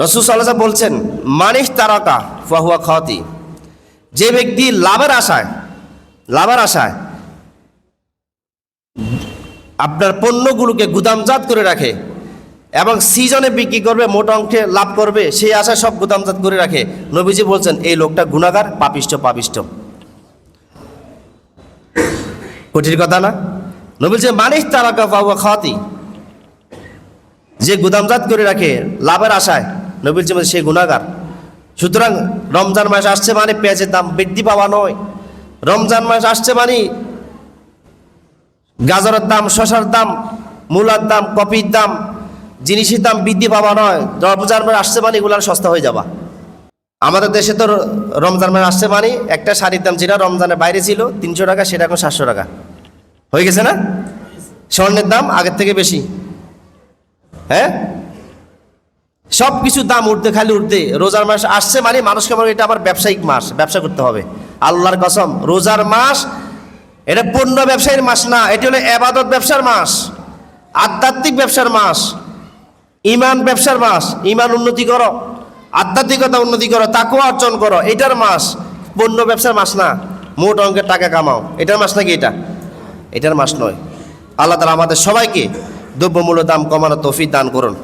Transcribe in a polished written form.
রাসূল সাল্লাল্লাহু আলাইহি ওয়াসাল্লাম বলছেন, মানিশ তারাকা ফাহুয়া খাতি, যে ব্যক্তি লাভের আশায় আপনার পণ্যগুলোকে গুদামজাত করে রাখে এবং সিজনে বিক্রি করবে, মোটা অঙ্কে লাভ করবে, সেই আশায় সব গুদামজাত করে রাখে, নবীজি বলছেন এই লোকটা গুনাহগার, পাপিষ্ঠ। কঠিন কথা না? নবী বলছেন মানিশ তারাকা ফাহুয়া খাতি, যে গুদামজাত করে রাখে লাভের আশায়, নবী বলছেন সে গুনাহগার। সুতরাং রমজান মাস আসছে মানে পেঁয়াজের দাম বৃদ্ধি পাওয়া নয়। রমজান মাস আসছে মানে গাজরের দাম, শসার দাম, মূলার দাম, কপির দাম, জিনিসের দাম বৃদ্ধি পাওয়া নয়। রমজান মাস আসছে মানে এগুলো সস্তা হয়ে যাবা। আমাদের দেশে তো রমজান মাস আসছে মানে একটা শাড়ির দাম যেটা রমজানের বাইরে ছিল 300 টাকা, সেটা এখন 700 টাকা হয়ে গেছে না? স্বর্ণের দাম আগের থেকে বেশি। হ্যাঁ, সব কিছু দাম উঠতে খালি উঠতে। রোজার মাস আসছে মানে মানুষকে মনে এটা আবার ব্যবসায়িক মাস, ব্যবসা করতে হবে। আল্লাহর কসম, রোজার মাস এটা পণ্য ব্যবসায়ীর মাস না, এটি হলো ইবাদত ব্যবসার মাস, আধ্যাত্মিক ব্যবসার মাস, ঈমান ব্যবসার মাস। ঈমান উন্নতি করো, আধ্যাত্মিকতা উন্নতি করো, তাকওয়া অর্জন করো, এটার মাস। পণ্য ব্যবসার মাস না, মোট অঙ্কের টাকা কামাও, এটার মাস নাকি এটা? এটার মাস নয়। আল্লাহ তাআলা আমাদের সবাইকে দ্রব্যমূল্য দাম কমানোর তৌফিক দান করুন।